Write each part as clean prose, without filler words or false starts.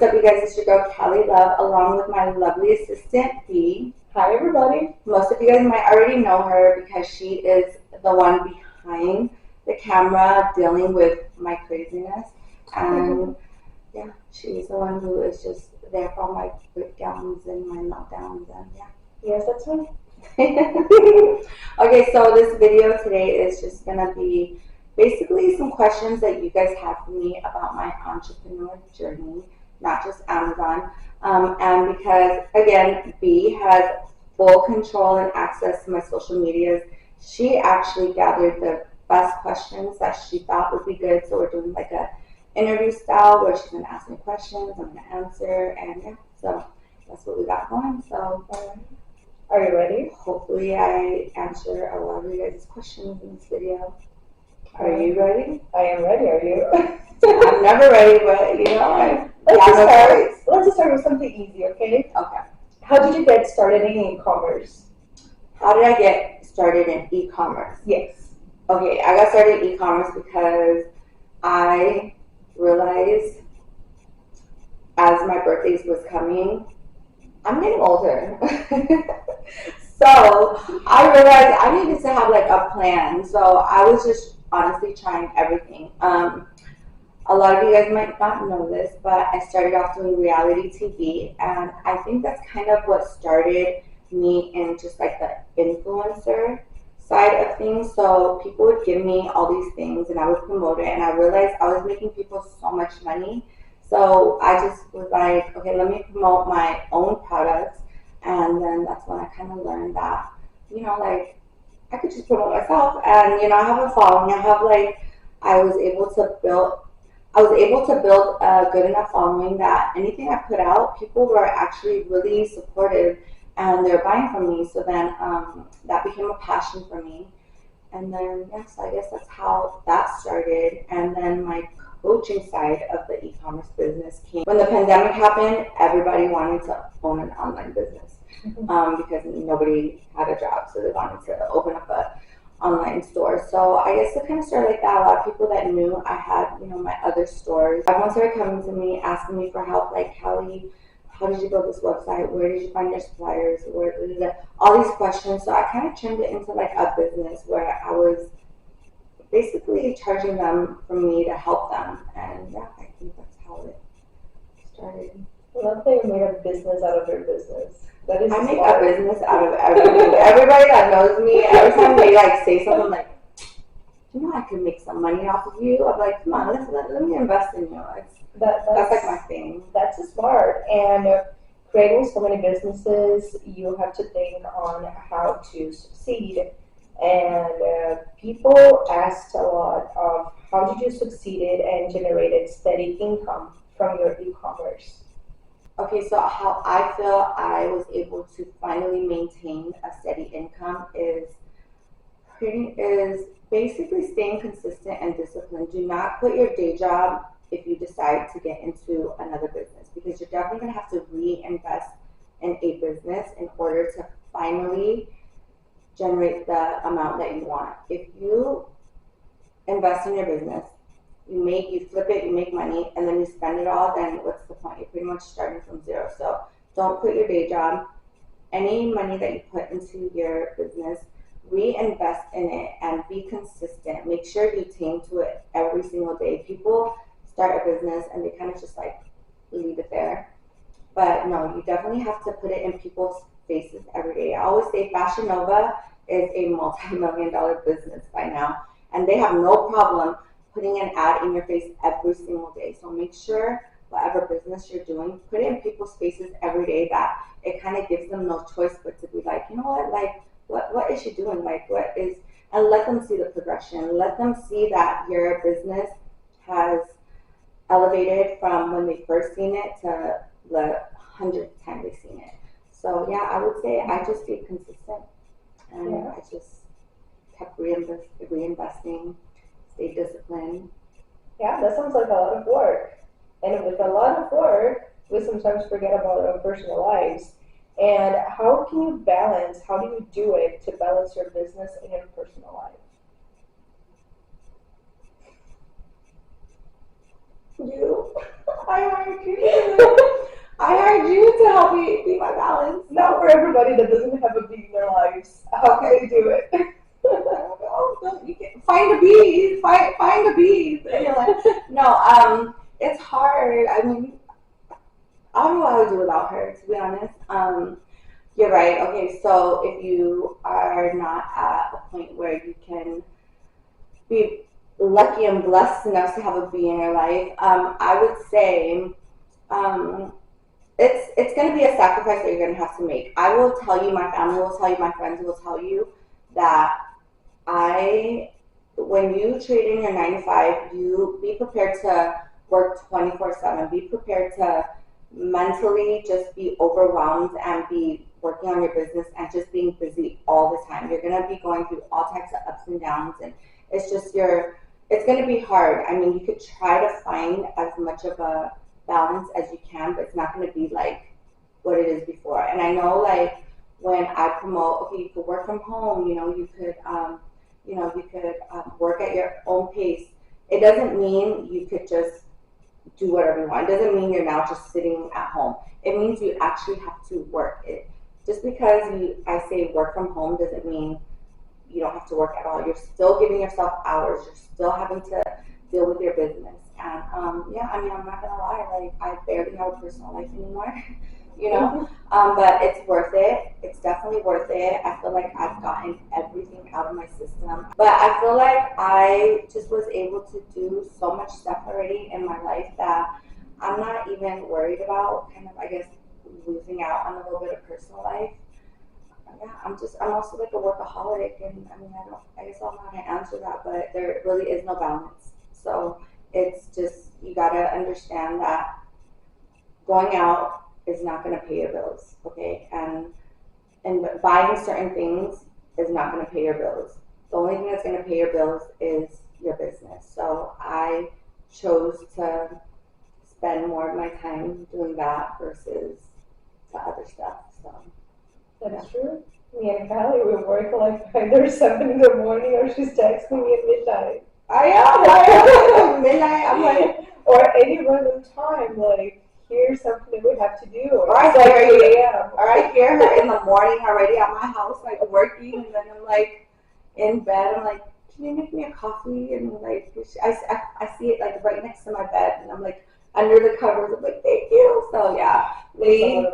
What's up, you guys? It's your girl, Callie Love, along with my lovely assistant, B. Hi, everybody. Most of you guys might already know her because she is the one behind the camera dealing with my craziness. And yeah, she's the one who is just there for all my breakdowns and my meltdowns. And yeah. Yes, that's me. Okay, so this video today is just going to be basically some questions that you guys have for me about my entrepreneur journey, not just Amazon. And because, again, B has full control and access to my social medias, she actually gathered the best questions that she thought would be good. So we're doing like a interview style where she's going to ask me questions, I'm going to answer, and yeah, so that's what we got going. So are you ready? Hopefully I answer a lot of you guys' questions in this video. Are you ready? I am ready. Are you? I'm never ready, but you know, let's just start with something easy, okay? Okay. How did you get started in e-commerce? How did I get started in e-commerce? Yes. Okay, I got started in e-commerce because I realized as my birthdays was coming, I'm getting older. So I realized I needed to have like a plan. So I was just honestly trying everything. A lot of you guys might not know this, but I started off doing reality TV, and I think that's kind of what started me in just like the influencer side of things. So people would give me all these things and I would promote it, and I realized I was making people so much money. So I just was like, okay, let me promote my own products. And then that's when I kind of learned that, you know, like I could just promote myself, and you know, I have a following. I was able to build a good enough following that anything I put out, people were actually really supportive and they're buying from me. So then that became a passion for me. And then, yes, I guess that's how that started. And then my coaching side of the e-commerce business came. When the pandemic happened, everybody wanted to own an online business because nobody had a job. So they wanted to open up a online store. So I guess it kind of started like that. A lot of people that knew I had, you know, my other stores, everyone started coming to me, asking me for help, like, Callie, how did you build this website? Where did you find your suppliers? All these questions. So I kind of turned it into like a business where I was basically charging them for me to help them. And yeah, I think that's how it started. I love that you made a business out of your business. That is I make a business out of everything. Everybody that knows me, every time they like say something like, you know, I could make some money off of you, I'm like, come on, let me invest in you. That's like my thing. That's smart. And creating so many businesses, you have to think on how to succeed. And people asked a lot of how did you succeeded and generated steady income from your e-commerce? Okay, so how I feel I was able to finally maintain a steady income is basically staying consistent and disciplined. Do not quit your day job if you decide to get into another business, because you're definitely going to have to reinvest in a business in order to finally generate the amount that you want. If you invest in your business, you flip it, you make money, and then you spend it all, then what's the point? You're pretty much starting from zero. So don't quit your day job. Any money that you put into your business, reinvest in it and be consistent. Make sure you tend to it every single day. People start a business and they kind of just like leave it there. But no, you definitely have to put it in people's faces every day. I always say Fashion Nova is a multi-million-dollar business by now, and they have no problem putting an ad in your face every single day. So make sure whatever business you're doing, put it in people's faces every day, that it kind of gives them no choice but to be like, you know what, like, what is she doing? Like, and let them see the progression. Let them see that your business has elevated from when they first seen it to the 100th time they've seen it. So yeah, I would say I just stayed consistent, and I just kept reinvesting, stayed disciplined. Yeah, that sounds like a lot of work. And with a lot of work, we sometimes forget about our personal lives. And how do you do it to balance your business and your personal life? You. I hired you. balance. Not for everybody that doesn't have a bee in their lives. How can they do it? Oh, you can find a bee. Find a bee in your life. No, it's hard. I mean, I don't know what I would do without her, to be honest. You're right. Okay, so if you are not at a point where you can be lucky and blessed enough to have a bee in your life, I would say um, it's going to be a sacrifice that you're going to have to make. I will tell you, my family will tell you, my friends will tell you that I, when you trade in your 9 to 5, you be prepared to work 24/7. Be prepared to mentally just be overwhelmed and be working on your business and just being busy all the time. You're gonna be going through all types of ups and downs, and it's gonna be hard. I mean, you could try to find as much of a balance as you can, but it's not gonna be like what it is before. And I know, like, when I promote, okay, you could work from home, you could work at your own pace. It doesn't mean you could just do whatever you want. It doesn't mean you're now just sitting at home. It means you actually have to work. Just because I say work from home doesn't mean you don't have to work at all. You're still giving yourself hours. You're still having to deal with your business. And yeah, I mean, I'm not gonna lie. Like, I barely have a personal life anymore. you know. But it's worth it. It's definitely worth it. I feel like I've gotten everything out of my system. But I feel like I just was able to do so much stuff already in my life that I'm not even worried about kind of, I guess, losing out on a little bit of personal life. Yeah, I'm also like a workaholic, and I mean, I guess I don't know how to answer that, but there really is no balance. So it's just, you gotta understand that going out is not gonna pay your bills, okay? And buying certain things is not gonna pay your bills. The only thing that's gonna pay your bills is your business. So I chose to spend more of my time doing that versus the other stuff. So That's true. Me and Callie, we work like either 7 in the morning or she's texting me at midnight. I am midnight. I'm like, or any random time, like, here's something that we have to do. or I It's like hear 3 you, a.m. or I hear her in the morning already at my house, like working, and then I'm like in bed. I'm like, can you make me a coffee? And like, I see it like right next to my bed, and I'm like under the covers. I'm like, thank you. So yeah, we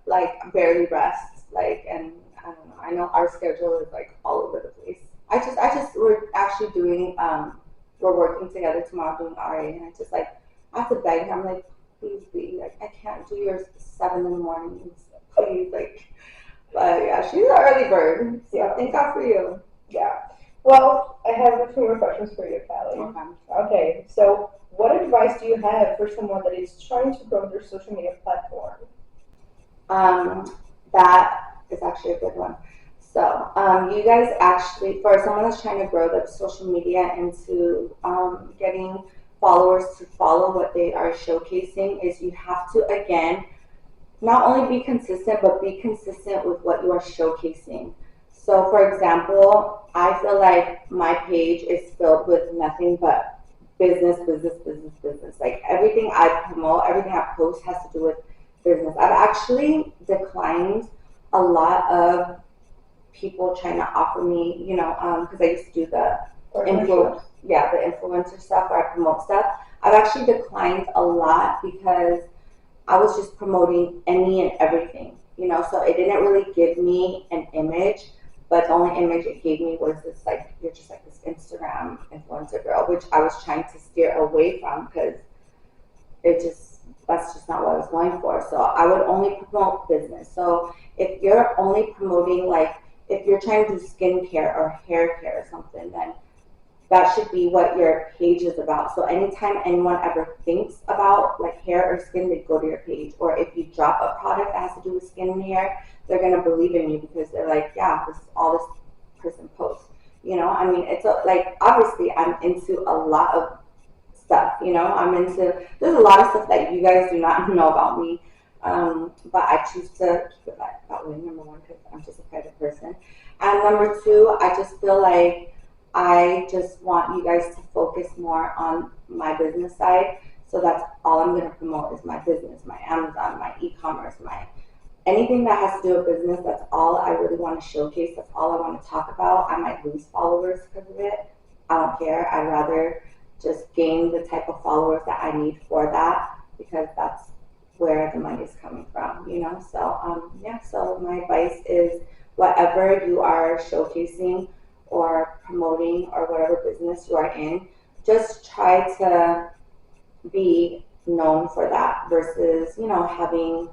like barely rest, like, and I don't know. I know our schedule is like all over the place. We're actually doing, we're working together tomorrow doing RA, and I just like, I have to beg her. I'm like, please be, like, I can't do yours 7 in the morning, please, like, but yeah, she's an early bird, so Yeah. thank God for you. Yeah. Well, I have a few more questions for you, Callie. Okay. Okay, so what advice do you have for someone that is trying to grow their social media platform? That is actually a good one. So, you guys actually, for someone that's trying to grow their social media into getting followers to follow what they are showcasing, is you have to, again, not only be consistent, but be consistent with what you are showcasing. So, for example, I feel like my page is filled with nothing but business, business, business, business. Like, everything I promote, everything I post has to do with business. I've actually declined a lot of people trying to offer me, because I used to do the influencer stuff where I promote stuff. I've actually declined a lot because I was just promoting any and everything, so it didn't really give me an image, but the only image it gave me was this, like, you're just like this Instagram influencer girl, which I was trying to steer away from because that's just not what I was going for. So I would only promote business. So if you're only promoting, like, if you're trying to do skincare or hair care or something, then that should be what your page is about. So anytime anyone ever thinks about like hair or skin, they go to your page. Or if you drop a product that has to do with skin and hair, they're gonna believe in you because they're like, yeah, this is all this person posts. I mean, like, obviously I'm into a lot of stuff. There's a lot of stuff that you guys do not know about me. But I choose to keep it that way, number one, because I'm just a private person. And number two, I just feel like I just want you guys to focus more on my business side. So that's all I'm going to promote is my business, my Amazon, my e-commerce, my anything that has to do with business, that's all I really want to showcase. That's all I want to talk about. I might lose followers because of it. I don't care. I'd rather just gain the type of followers that I need for that because that's where the money is coming from, you know? So, yeah, so my advice is whatever you are showcasing or promoting or whatever business you are in, just try to be known for that versus, you know, having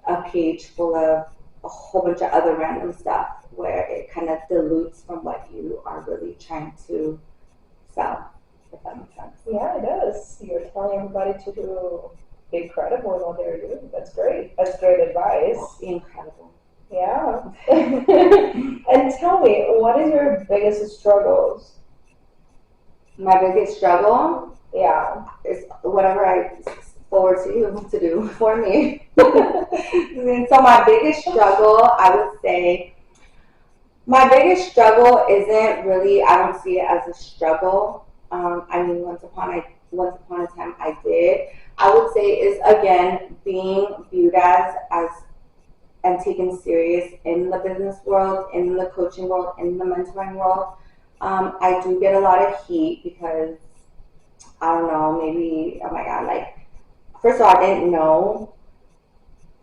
a page full of a whole bunch of other random stuff where it kind of dilutes from what you are really trying to sell, if that makes sense. Yeah, it does. You're telling everybody to be credible in what they're doing. That's great. That's great advice. Be incredible. Yeah. And tell me, what is your biggest struggles? My biggest struggle Yeah. is whatever I forward to you to do for me. And so my biggest struggle, I would say, my biggest struggle isn't really, I don't see it as a struggle. I mean, once upon a time I did. I would say is again being viewed as and taken serious in the business world, in the coaching world, in the mentoring world. I do get a lot of heat because I don't know, maybe oh my god, like first of all, I didn't know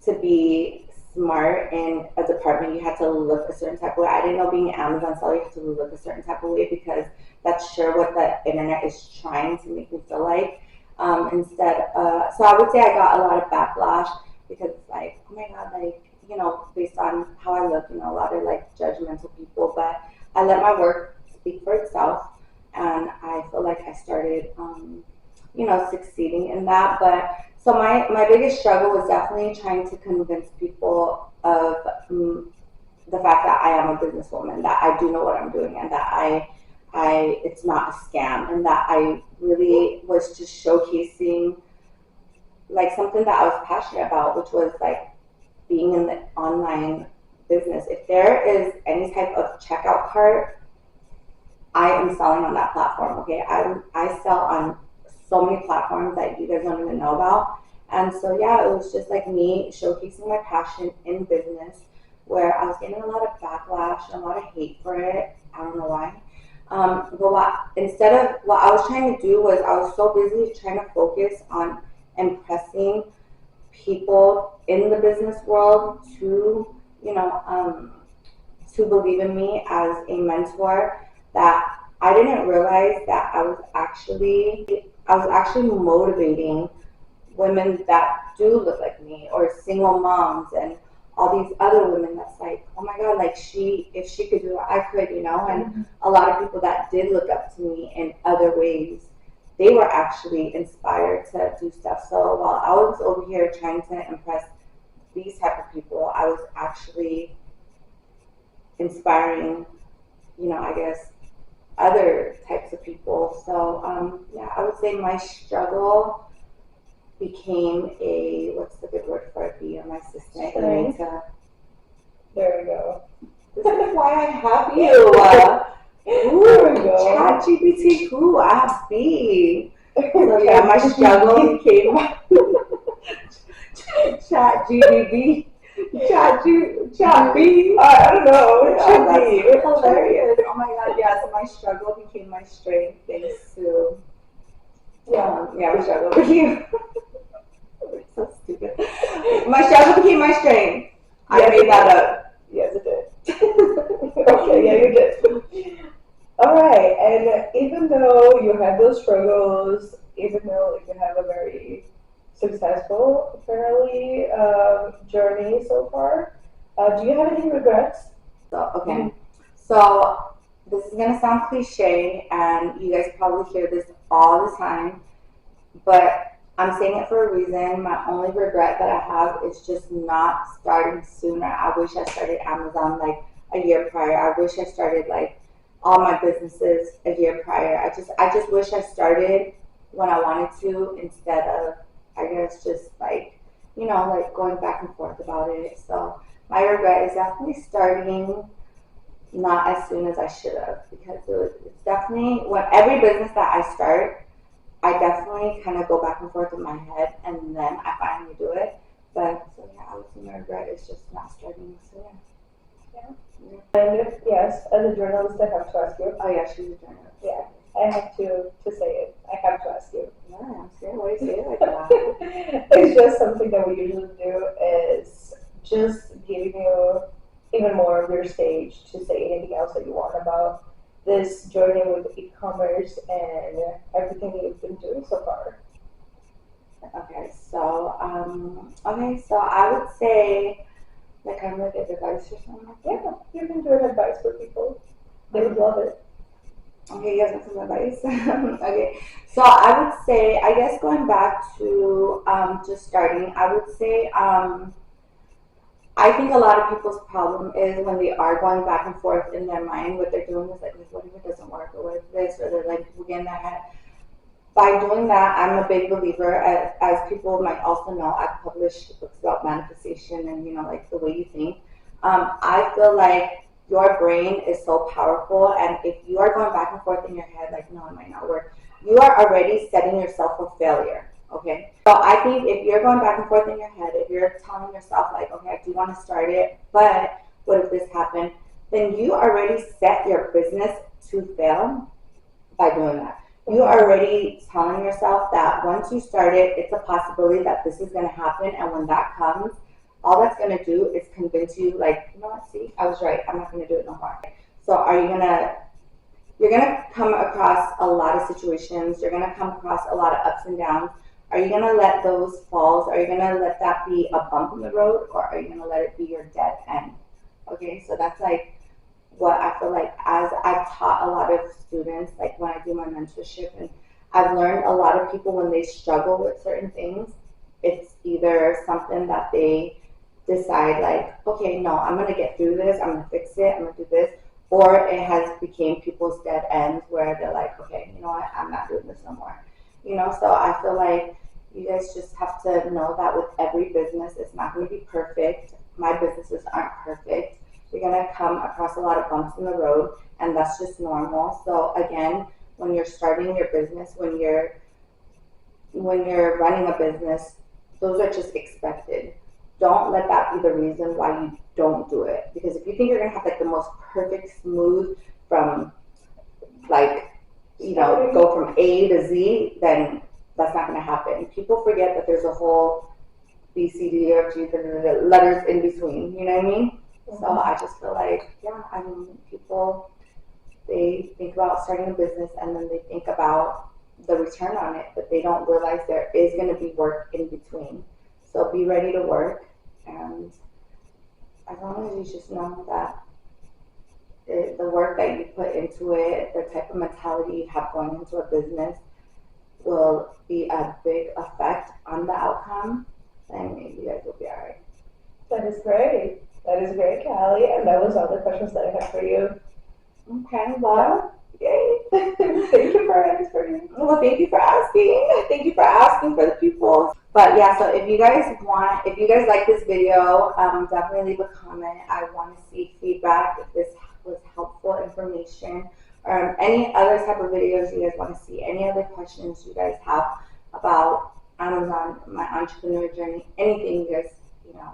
to be smart in a department you had to look a certain type of way. I didn't know being an Amazon seller you had to look a certain type of way because that's sure what the internet is trying to make me feel like. So I would say I got a lot of backlash because it's like, oh my god, like, you know, based on how I look, you know, a lot of like judgmental people, but I let my work speak for itself and I feel like I started, you know, succeeding in that. But so my biggest struggle was definitely trying to convince people of the fact that I am a businesswoman, that I do know what I'm doing, and that it's not a scam, and that I really was just showcasing like something that I was passionate about, which was like being in the online business. If there is any type of checkout cart, I am selling on that platform. Okay, I sell on so many platforms that you guys don't even know about. And so yeah, it was just like me showcasing my passion in business where I was getting a lot of backlash and a lot of hate for it. I don't know why. Instead of what I was trying to do was I was so busy trying to focus on impressing people in the business world to, you know, to believe in me as a mentor that I didn't realize that I was actually motivating women that do look like me or single moms and all these other women that's like, oh my god, like if she could do it, I could, you know. And a lot of people that did look up to me in other ways, they were actually inspired to do stuff. So while I was over here trying to impress these type of people, I was actually inspiring, you know, I guess other types of people. So yeah, I would say my struggle became a, what's the good word for it, be my assistant. Strength. There we go. This is why I have you. There we go. Chat GPT, who I have B. So yeah, my struggle became Chat GBB. Chat B. I don't know. It should That's be. It hilarious. Oh my god, yeah. So my struggle became my strength thanks to my struggle became so stupid. My struggle became my strength. I made that up. Yes, it did. Okay, yeah, you did. All right, and even though you had those struggles, even though you have a very successful, apparently, journey so far, do you have any regrets? So okay, so this is gonna sound cliche, and you guys probably hear this all the time, but I'm saying it for a reason. My only regret that I have is just not starting sooner. I wish I started Amazon like a year prior. I wish I started like all my businesses a year prior. I just wish I started when I wanted to instead of, I guess, just like, you know, like going back and forth about it. So my regret is definitely starting not as soon as I should have, because it's definitely when every business that I start, I definitely kind of go back and forth in my head, and then I finally do it. But so yeah, I would say my regret is just not starting sooner. And yes, as a journalist, I have to ask you. Oh yeah, she's a journalist. Yeah, I have to say it. I have to ask you. Yeah, I'm scared. Why do you say it like that? It's just something that we usually do is just giving you even more of your stage to say anything else that you want about this journey with e-commerce and everything that you've been doing so far. Okay, so I would say like kind of like advice or something like that. Yeah, you can do an advice for people. They would love it. Okay, you guys want some advice? Okay, so I would say, I guess going back to just starting, I would say I think a lot of people's problem is when they are going back and forth in their mind, what they're doing is like, what if it doesn't work, or what if this, or they're like getting their head. By doing that, I'm a big believer, as people might also know, I've published books about manifestation and, like the way you think. I feel like your brain is so powerful, and if you are going back and forth in your head, like, no, it might not work, you are already setting yourself for failure, okay? So I think if you're going back and forth in your head, if you're telling yourself, like, okay, I do want to start it, but what if this happened? Then you already set your business to fail by doing that. You are already telling yourself that once you start it, it's a possibility that this is going to happen. And when that comes, all that's going to do is convince you, like, you know what, see, I was right. I'm not going to do it no more. So you're going to come across a lot of situations. You're going to come across a lot of ups and downs. Are you going to let those falls, are you going to let that be a bump in the road, or are you going to let it be your dead end? Okay, so that's like what I feel like, as I've taught a lot of students, like when I do my mentorship, and I've learned a lot of people when they struggle with certain things, it's either something that they decide like, okay, no, I'm going to get through this, I'm going to fix it, I'm going to do this, or it has became people's dead ends where they're like, okay, you know what, I'm not doing this no more. So I feel like you guys just have to know that with every business, it's not going to be perfect. My businesses aren't perfect. You're going to come across a lot of bumps in the road, and that's just normal. So again, when you're starting your business, when you're running a business, those are just expected. Don't let that be the reason why you don't do it. Because if you think you're going to have like the most perfect smooth from like, go from A to Z, then that's not going to happen. People forget that there's a whole B, C, D, F, G, letters in between. You know what I mean? So I just feel like, people, they think about starting a business and then they think about the return on it, but they don't realize there is going to be work in between. So be ready to work, and as long as you just know that the work that you put into it, the type of mentality you have going into a business will be a big effect on the outcome, then you guys will be all right. That is great. That is great, Callie. And that was all the questions that I had for you. Okay, well, yay. Thank you for answering. Well, thank you for asking. Thank you for asking for the people. But yeah, so if you guys like this video, definitely leave a comment. I want to see feedback if this was helpful information, or any other type of videos you guys want to see, any other questions you guys have about Amazon, my entrepreneur journey, anything you guys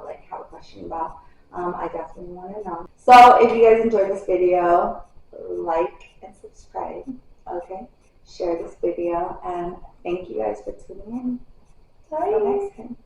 like have a question about. I definitely want to know. So if you guys enjoyed this video, like and subscribe. Okay, share this video, and thank you guys for tuning in. Bye. Until next time.